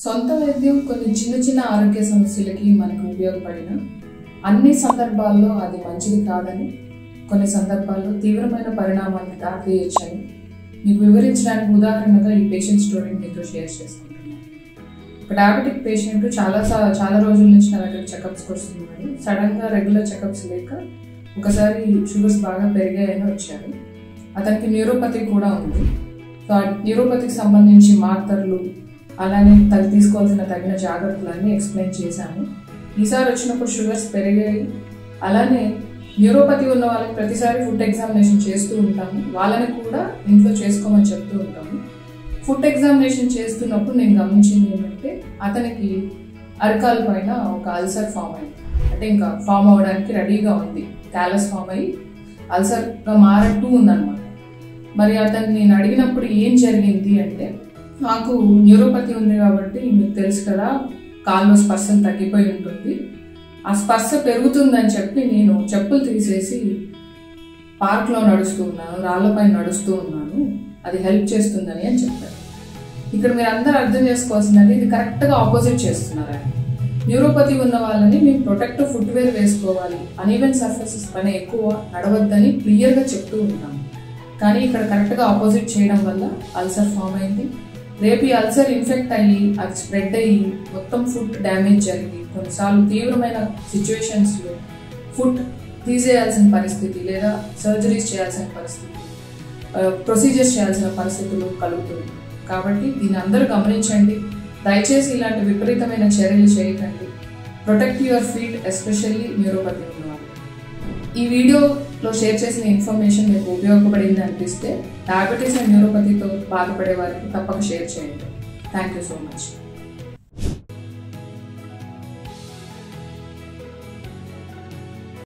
సొంత వైద్యం కొన్ని చిన్న చిన్న ఆరోగ్య సమస్యలకి మనకు ఉపయోగపడిన అన్ని సందర్భాల్లో అది మంచిది కాదని, కొన్ని సందర్భాల్లో తీవ్రమైన పరిణామాన్ని దారితీయొచ్చని మీకు వివరించడానికి ఉదాహరణగా ఈ పేషెంట్ స్టోరీని మీతో షేర్ చేసుకుంటున్నాను. ఒక డయాబెటిక్ పేషెంట్ చాలా రోజుల నుంచి నా దగ్గర చెకప్స్కి వస్తున్నాడు. సడన్గా రెగ్యులర్ చెకప్స్ లేక ఒకసారి షుగర్స్ బాగా పెరిగాయని వచ్చారు. అతనికి న్యూరోపతి కూడా ఉంది. సో ఆ న్యూరోపతికి సంబంధించి మాత్రలు అలానే తీసుకోవాల్సిన తగిన జాగ్రత్తలన్నీ ఎక్స్ప్లెయిన్ చేశాను. ఈసారి వచ్చినప్పుడు షుగర్స్ పెరిగాయి. అలానే న్యూరోపతి ఉన్న వాళ్ళకి ప్రతిసారి ఫుడ్ ఎగ్జామినేషన్ చేస్తూ ఉంటాము. వాళ్ళని కూడా ఇంట్లో చేసుకోమని చెప్తూ ఉంటాము. ఫుడ్ ఎగ్జామినేషన్ చేస్తున్నప్పుడు నేను గమనించింది ఏంటంటే అతనికి అరకాల పైన ఒక అల్సర్ ఫామ్ అయింది. అంటే ఇంకా ఫామ్ అవ్వడానికి రెడీగా ఉంది. క్యాలస్ ఫామ్ అయ్యి అల్సర్గా మారట్టు ఉందన్నమాట. మరి అతన్ని నేను అడిగినప్పుడు ఏం జరిగింది అంటే, నాకు న్యూరోపతి ఉంది కాబట్టి మీకు తెలుసు కదా, కాల్లో స్పర్శ తగ్గిపోయి ఉంటుంది, ఆ స్పర్శ పెరుగుతుందని చెప్పి నేను చెప్పులు తీసేసి పార్క్లో నడుస్తూ ఉన్నాను, రాళ్ళపైన నడుస్తూ ఉన్నాను, అది హెల్ప్ చేస్తుందని అని చెప్పారు. ఇక్కడ మీరు అందరూ అర్థం చేసుకోవాల్సిందంటే ఇది కరెక్ట్గా ఆపోజిట్ చేస్తున్నారు. ఆయన న్యూరోపతి ఉన్న వాళ్ళని మేము ప్రొటెక్టివ్ ఫుట్వేర్ వేసుకోవాలి, అన్ఈవెన్ సర్ఫేసెస్ పైన ఎక్కువ నడవద్దని క్లియర్గా చెప్తూ ఉంటాము. కానీ ఇక్కడ కరెక్ట్గా ఆపోజిట్ చేయడం వల్ల అల్సర్ ఫామ్ అయింది. రేపు ఈ అల్సర్ ఇన్ఫెక్ట్ అయ్యి అది స్ప్రెడ్ అయ్యి మొత్తం ఫుడ్ డ్యామేజ్ జరిగి కొన్నిసార్లు తీవ్రమైన సిచ్యువేషన్స్లో ఫుడ్ తీసేయాల్సిన పరిస్థితి లేదా సర్జరీస్ చేయాల్సిన పరిస్థితి, ప్రొసీజర్స్ చేయాల్సిన పరిస్థితులు కలుగుతుంది. కాబట్టి దీన్ని అందరూ గమనించండి. దయచేసి ఇలాంటి విపరీతమైన చర్యలు చేయకండి. Protect your feet, especially neuropathy ఉన్నవాళ్ళు. ఈ వీడియోలో షేర్ చేసిన ఇన్ఫర్మేషన్ మీకు ఉపయోగపడింది అనిపిస్తే డయాబెటీస్ అండ్ న్యూరోపతితో బాధపడే వారికి తప్పక షేర్ చేయండి. Thank you so much.